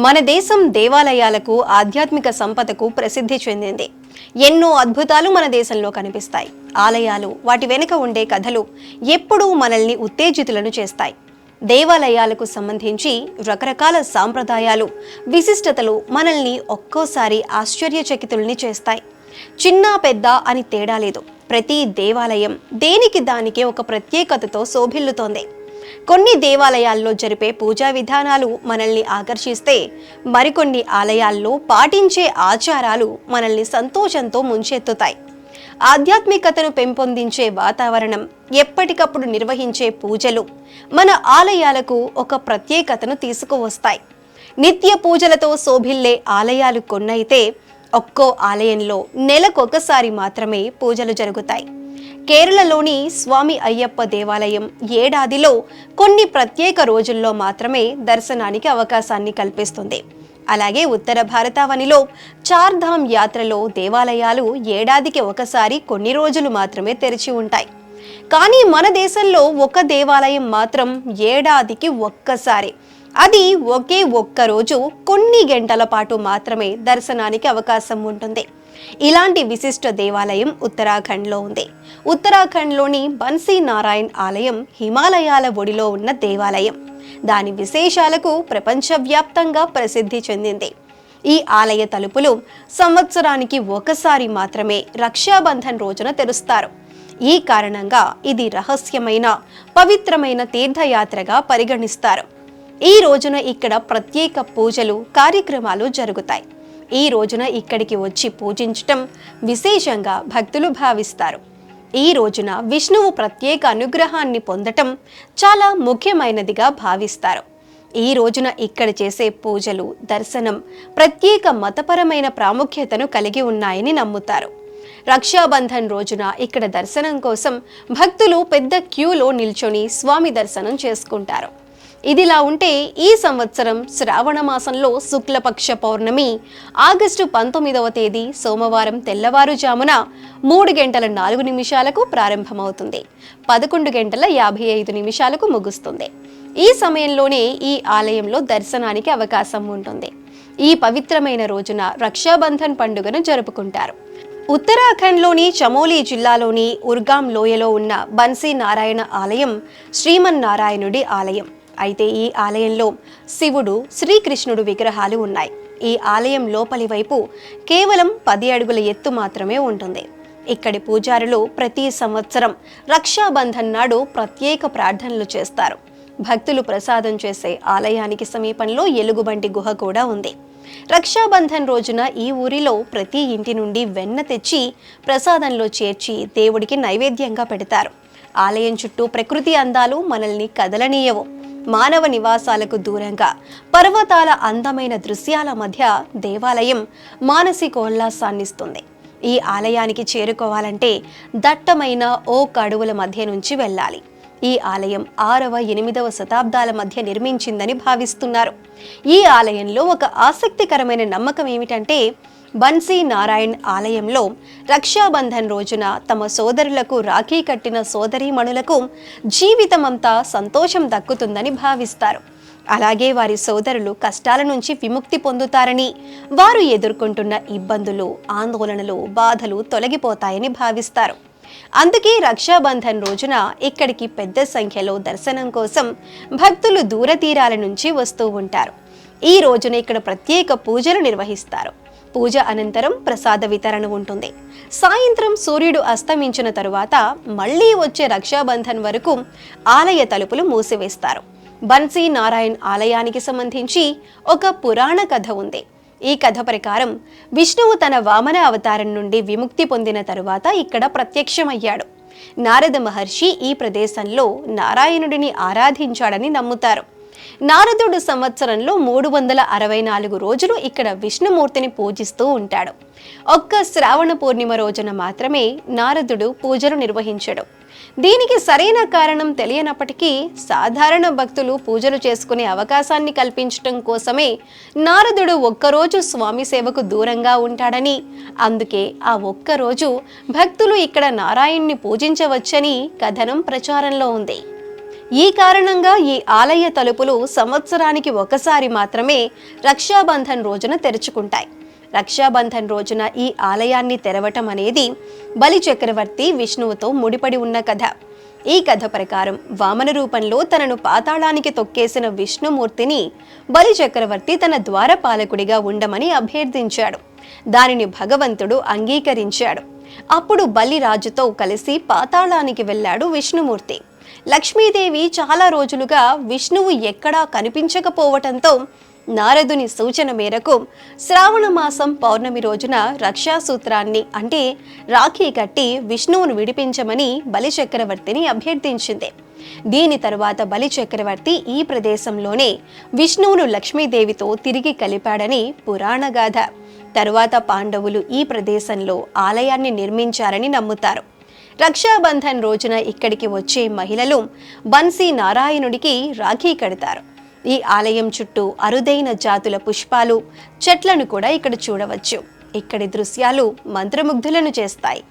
మన దేశం దేవాలయాలకు ఆధ్యాత్మిక సంపదకు ప్రసిద్ధి చెందింది. ఎన్నో అద్భుతాలు మన దేశంలో కనిపిస్తాయి. ఆలయాలు, వాటి వెనుక ఉండే కథలు ఎప్పుడూ మనల్ని ఉత్తేజితులను చేస్తాయి. దేవాలయాలకు సంబంధించి రకరకాల సాంప్రదాయాలు, విశిష్టతలు మనల్ని ఒక్కోసారి ఆశ్చర్యచకితుల్ని చేస్తాయి. చిన్న పెద్ద అని తేడా లేదు. ప్రతి దేవాలయం దేనికి దానికే ఒక ప్రత్యేకతతో శోభిల్లుతోంది. కొన్ని దేవాలయాల్లో జరిపే పూజా విధానాలు మనల్ని ఆకర్షిస్తే, మరికొన్ని ఆలయాల్లో పాటించే ఆచారాలు మనల్ని సంతోషంతో ముంచెత్తుతాయి. ఆధ్యాత్మికతను పెంపొందించే వాతావరణం, ఎప్పటికప్పుడు నిర్వహించే పూజలు మన ఆలయాలకు ఒక ప్రత్యేకతను తీసుకువస్తాయి. నిత్య పూజలతో శోభిల్లే ఆలయాలు కొన్నైతే ఒక్కో ఆలయంలో నెలకొకసారి మాత్రమే పూజలు జరుగుతాయి. కేరళలోని స్వామి అయ్యప్ప దేవాలయం ఏడాదిలో కొన్ని ప్రత్యేక రోజుల్లో మాత్రమే దర్శనానికి అవకాశాన్ని కల్పిస్తుంది. అలాగే ఉత్తర భారతావనిలో చార్ధామ్ యాత్రలో దేవాలయాలు ఏడాదికి ఒకసారి కొన్ని రోజులు మాత్రమే తెరిచి ఉంటాయి. కానీ మన దేశంలో ఒక దేవాలయం మాత్రం ఏడాదికి ఒక్కసారి, అది ఒకే ఒక్క రోజు కొన్ని గంటల పాటు మాత్రమే దర్శనానికి అవకాశం ఉంటుంది. ఇలాంటి విశిష్ట దేవాలయం ఉత్తరాఖండ్లో ఉంది. ఉత్తరాఖండ్లోని బన్సీ నారాయణ్ ఆలయం హిమాలయాల ఒడిలో ఉన్న దేవాలయం. దాని విశేషాలకు ప్రపంచవ్యాప్తంగా ప్రసిద్ధి చెందింది. ఈ ఆలయ తలుపులు సంవత్సరానికి ఒకసారి మాత్రమే రక్షాబంధన్ రోజున తెరుస్తారు. ఈ కారణంగా ఇది రహస్యమైన, పవిత్రమైన తీర్థయాత్రగా పరిగణిస్తారు. ఈ రోజున ఇక్కడ ప్రత్యేక పూజలు, కార్యక్రమాలు జరుగుతాయి. ఈ రోజున ఇక్కడికి వచ్చి పూజించటం విశేషంగా భక్తులు భావిస్తారు. ఈ రోజున విష్ణువు ప్రత్యేక అనుగ్రహాన్ని పొందటం చాలా ముఖ్యమైనదిగా భావిస్తారు. ఈ రోజున ఇక్కడ చేసే పూజలు, దర్శనం ప్రత్యేక మతపరమైన ప్రాముఖ్యతను కలిగి ఉన్నాయని నమ్ముతారు. రక్షాబంధన్ రోజున ఇక్కడ దర్శనం కోసం భక్తులు పెద్ద క్యూలో నిల్చొని స్వామి దర్శనం చేసుకుంటారు. ఇదిలా ఉంటే, ఈ సంవత్సరం శ్రావణ మాసంలో శుక్లపక్ష పౌర్ణమి ఆగస్టు 19వ తేదీ సోమవారం తెల్లవారుజామున 3:04 ప్రారంభమవుతుంది. 11:55 ముగుస్తుంది. ఈ సమయంలోనే ఈ ఆలయంలో దర్శనానికి అవకాశం ఉంటుంది. ఈ పవిత్రమైన రోజున రక్షాబంధన్ పండుగను జరుపుకుంటారు. ఉత్తరాఖండ్లోని చమోలీ జిల్లాలోని ఉర్గాం లోయలో ఉన్న బన్సీ నారాయణ ఆలయం శ్రీమన్నారాయణుడి ఆలయం. అయితే ఈ ఆలయంలో శివుడు, శ్రీకృష్ణుడు విగ్రహాలు ఉన్నాయి. ఈ ఆలయం లోపలి వైపు కేవలం 10 అడుగుల ఎత్తు మాత్రమే ఉంటుంది. ఇక్కడి పూజారులు ప్రతి సంవత్సరం రక్షాబంధన్ నాడు ప్రత్యేక ప్రార్థనలు చేస్తారు. భక్తులు ప్రసాదం చేసే ఆలయానికి సమీపంలో ఎలుగుబంటి గుహ కూడా ఉంది. రక్షాబంధన్ రోజున ఈ ఊరిలో ప్రతి ఇంటి నుండి వెన్న తెచ్చి ప్రసాదంలో చేర్చి దేవుడికి నైవేద్యంగా పెడతారు. ఆలయం చుట్టూ ప్రకృతి అందాలు మనల్ని కదలనీయవు. మానవ నివాసాలకు దూరంగా పర్వతాల అందమైన దృశ్యాల మధ్య దేవాలయం మానసికోల్లాసాన్నిస్తుంది. ఈ ఆలయానికి చేరుకోవాలంటే దట్టమైన ఓక్ అడవుల మధ్య నుంచి వెళ్ళాలి. ఈ ఆలయం 6వ, 8వ శతాబ్దాల మధ్య నిర్మించిందని భావిస్తున్నారు. ఈ ఆలయంలో ఒక ఆసక్తికరమైన నమ్మకం ఏమిటంటే, బన్సీ నారాయణ్ ఆలయంలో రక్షాబంధన్ రోజున తమ సోదరులకు రాఖీ కట్టిన సోదరీమణులకు జీవితమంతా సంతోషం దక్కుతుందని భావిస్తారు. అలాగే వారి సోదరులు కష్టాల నుంచి విముక్తి పొందుతారని, వారు ఎదుర్కొంటున్న ఇబ్బందులు, ఆందోళనలు, బాధలు తొలగిపోతాయని భావిస్తారు. అందుకే రక్షాబంధన్ రోజున ఇక్కడికి పెద్ద సంఖ్యలో దర్శనం కోసం భక్తులు దూరతీరాల నుంచి వస్తూ ఉంటారు. ఈ రోజున ఇక్కడ ప్రత్యేక పూజలు నిర్వహిస్తారు. పూజ అనంతరం ప్రసాద వితరణ ఉంటుంది. సాయంత్రం సూర్యుడు అస్తమించిన తరువాత మళ్లీ వచ్చే రక్షాబంధన్ వరకు ఆలయ తలుపులు మూసివేస్తారు. బన్సీ నారాయణ్ ఆలయానికి సంబంధించి ఒక పురాణ కథ ఉంది. ఈ కథ ప్రకారం విష్ణువు తన వామన అవతారం నుండి విముక్తి పొందిన తరువాత ఇక్కడ ప్రత్యక్షమయ్యాడు. నారద మహర్షి ఈ ప్రదేశంలో నారాయణుడిని ఆరాధించాడని నమ్ముతారు. నారదుడు సంవత్సరంలో 364 రోజులు ఇక్కడ విష్ణుమూర్తిని పూజిస్తూ ఉంటాడు. ఒక్క శ్రావణ పూర్ణిమ రోజున మాత్రమే నారదుడు పూజలు నిర్వహించడు. దీనికి సరైన కారణం తెలియనప్పటికీ సాధారణ భక్తులు పూజలు చేసుకునే అవకాశాన్ని కల్పించడం కోసమే నారదుడు ఒక్కరోజు స్వామి సేవకు దూరంగా ఉంటాడని, అందుకే ఆ ఒక్కరోజు భక్తులు ఇక్కడ నారాయణ్ణి పూజించవచ్చని కథనం ప్రచారంలో ఉంది. ఈ కారణంగా ఈ ఆలయ తలుపులు సంవత్సరానికి ఒకసారి మాత్రమే రక్షాబంధన్ రోజున తెరుచుకుంటాయి. రక్షాబంధన్ రోజున ఈ ఆలయాన్ని తెరవటం అనేది బలి చక్రవర్తి విష్ణువుతో ముడిపడి ఉన్న కథ. ఈ కథ ప్రకారం వామన రూపంలో తనను పాతాళానికి తొక్కేసిన విష్ణుమూర్తిని బలి చక్రవర్తి తన ద్వారపాలకుడిగా ఉండమని అభ్యర్థించాడు. దానిని భగవంతుడు అంగీకరించాడు. అప్పుడు బలి రాజుతో కలిసి పాతాళానికి వెళ్ళాడు విష్ణుమూర్తి. లక్ష్మీదేవి చాలా రోజులుగా విష్ణువు ఎక్కడా కనిపించకపోవటంతో నారదుని సూచన మేరకు శ్రావణ మాసం పౌర్ణమి రోజున రక్షాసూత్రాన్ని అంటే రాఖీ కట్టి విష్ణువును విడిపించమని బలి చక్రవర్తిని అభ్యర్థించింది. దీని తరువాత బలి చక్రవర్తి ఈ ప్రదేశంలోనే విష్ణువును లక్ష్మీదేవితో తిరిగి కలిపాడని పురాణగాథ. తరువాత పాండవులు ఈ ప్రదేశంలో ఆలయాన్ని నిర్మించారని నమ్ముతారు. రక్షాబంధన్ రోజున ఇక్కడికి వచ్చే మహిళలు బన్సీ నారాయణుడికి రాఖీ కడతారు. ఈ ఆలయం చుట్టూ అరుదైన జాతుల పుష్పాలు, చెట్లను కూడా ఇక్కడ చూడవచ్చు. ఇక్కడి దృశ్యాలు మంత్రముగ్ధులను చేస్తాయి.